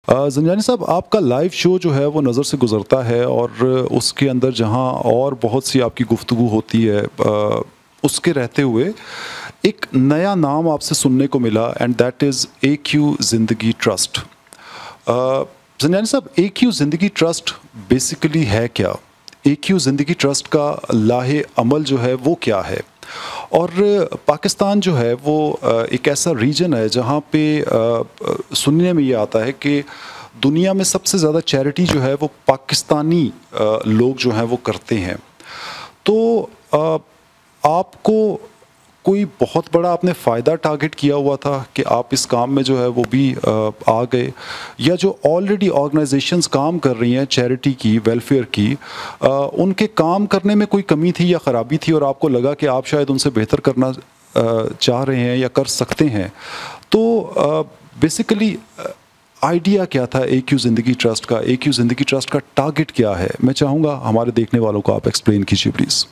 ज़ंजानी साहब, आपका live show जो है वो नज़र से गुज़रता है और उसके अंदर जहाँ और बहुत सी आपकी गुफ्तगू होती है, उसके रहते हुए एक नया नाम आपसे सुनने को मिला एंड दैट इज़ AQ ज़िंदगी ट्रस्ट। ज़ंजानी साहब, AQ ज़िंदगी ट्रस्ट बेसिकली है क्या? AQ ज़िंदगी ट्रस्ट का लाहे अमल जो है वो क्या है? और पाकिस्तान जो है वो एक ऐसा रीजन है जहाँ पे सुनने में ये आता है कि दुनिया में सबसे ज़्यादा चैरिटी जो है वो पाकिस्तानी लोग जो हैं वो करते हैं। तो आपको कोई बहुत बड़ा आपने फ़ायदा टारगेट किया हुआ था कि आप इस काम में जो है वो भी आ गए, या जो ऑलरेडी ऑर्गेनाइजेशंस काम कर रही हैं चैरिटी की, वेलफेयर की, उनके काम करने में कोई कमी थी या ख़राबी थी और आपको लगा कि आप शायद उनसे बेहतर करना चाह रहे हैं या कर सकते हैं? तो बेसिकली आइडिया क्या था AQ ज़िंदगी ट्रस्ट का? AQ ज़िंदगी ट्रस्ट का टारगेट क्या है? मैं चाहूँगा हमारे देखने वालों को आप एक्सप्लेन कीजिए प्लीज़।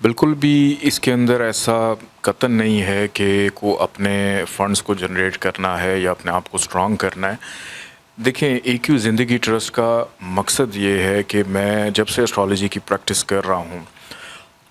बिल्कुल भी इसके अंदर ऐसा कतन नहीं है कि को अपने फंड्स को जनरेट करना है या अपने आप को स्ट्रॉन्ग करना है। देखें, AQ ज़िंदगी ट्रस्ट का मकसद ये है कि मैं जब से एस्ट्रोलॉजी की प्रैक्टिस कर रहा हूँ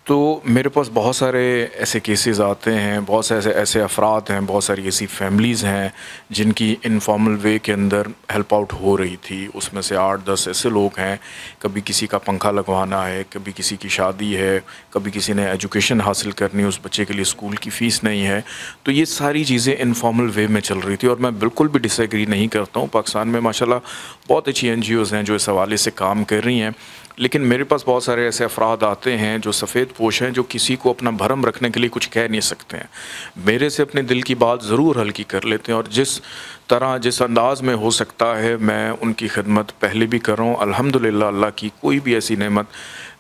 तो मेरे पास बहुत सारे ऐसे केसेस आते हैं, बहुत से ऐसे अफराद हैं, बहुत सारी ऐसी फैमिलीज़ हैं जिनकी इनफॉर्मल वे के अंदर हेल्प आउट हो रही थी। उसमें से 8-10 ऐसे लोग हैं, कभी किसी का पंखा लगवाना है, कभी किसी की शादी है, कभी किसी ने एजुकेशन हासिल करनी है, उस बच्चे के लिए स्कूल की फ़ीस नहीं है। तो ये सारी चीज़ें इनफॉर्मल वे में चल रही थी और मैं बिल्कुल भी डिसएग्री नहीं करता हूँ। पाकिस्तान में माशाल्लाह बहुत अच्छी NGOज़ हैं जो इस हवाले से काम कर रही हैं। लेकिन मेरे पास बहुत सारे ऐसे अफराद आते हैं जो सफ़ेद पोश हैं, जो किसी को अपना भरम रखने के लिए कुछ कह नहीं सकते हैं। मेरे से अपने दिल की बात ज़रूर हल्की कर लेते हैं और जिस तरह जिस अंदाज़ में हो सकता है मैं उनकी खिदमत पहले भी कर रहा हूँ। अल्हम्दुलिल्लाह, अल्लाह की कोई भी ऐसी नेमत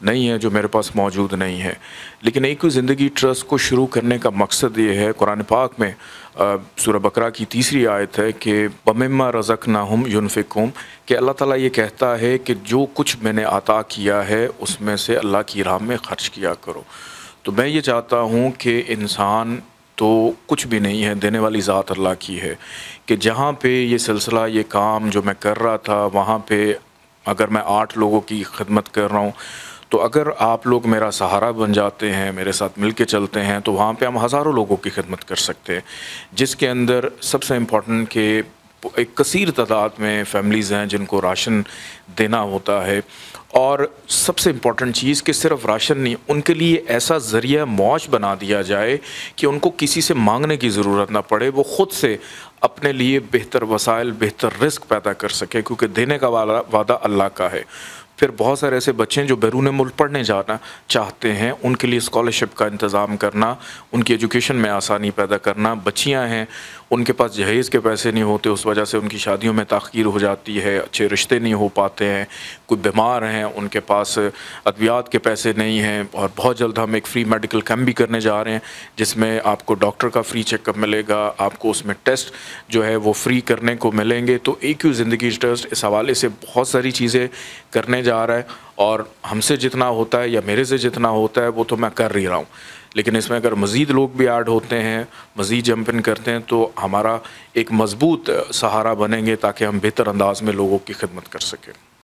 नहीं है जो मेरे पास मौजूद नहीं है। लेकिन AQ ज़िंदगी ट्रस्ट को शुरू करने का मकसद ये है, कुरान पाक में सूरह बकरा की 3री आयत है कि वमिम्मा रज़क़नाहुम युनफ़िक़ून, कि अल्लाह ताला ये कहता है कि जो कुछ मैंने अता किया है उसमें से अल्लाह की राह में ख़र्च किया करो। तो मैं ये चाहता हूँ कि इंसान तो कुछ भी नहीं है, देने वाली ज़ात अल्लाह की है, कि जहाँ पे ये सिलसिला, ये काम जो मैं कर रहा था, वहाँ पे अगर मैं 8 लोगों की खिदमत कर रहा हूँ तो अगर आप लोग मेरा सहारा बन जाते हैं, मेरे साथ मिल के चलते हैं, तो वहाँ पे हम हज़ारों लोगों की खिदमत कर सकते हैं। जिसके अंदर सबसे इम्पॉर्टेंट कि एक कसीर तादाद में फैमिलीज़ हैं जिनको राशन देना होता है, और सबसे इम्पॉर्टेंट चीज़ कि सिर्फ राशन नहीं, उनके लिए ऐसा ज़रिया मौज बना दिया जाए कि उनको किसी से मांगने की ज़रूरत ना पड़े, वो ख़ुद से अपने लिए बेहतर वसाइल, बेहतर रिस्क पैदा कर सके, क्योंकि देने का वादा अल्लाह का है। फिर बहुत सारे ऐसे बच्चे हैं जो बैरून मुल्क पढ़ने जाना चाहते हैं, उनके लिए स्कॉलरशिप का इंतज़ाम करना, उनकी एजुकेशन में आसानी पैदा करना। बच्चियां हैं, उनके पास जहेज़ के पैसे नहीं होते, उस वजह से उनकी शादियों में ताख़ीर हो जाती है, अच्छे रिश्ते नहीं हो पाते हैं। कोई बीमार हैं, उनके पास अद्वियात के पैसे नहीं हैं, और बहुत जल्द हम एक फ्री मेडिकल कैंप भी करने जा रहे हैं जिसमें आपको डॉक्टर का फ्री चेकअप मिलेगा, आपको उसमें टेस्ट जो है वो फ्री करने को मिलेंगे। तो AQ ज़िंदगी ट्रस्ट इस हवाले से बहुत सारी चीज़ें करने जा रहा है, और हमसे जितना होता है या मेरे से जितना होता है वो तो मैं कर ही रहा हूँ। लेकिन इसमें अगर मज़ीद लोग भी ऐड होते हैं, मज़ीद जंप इन करते हैं, तो हमारा एक मज़बूत सहारा बनेंगे ताकि हम बेहतर अंदाज़ में लोगों की खिदमत कर सकें।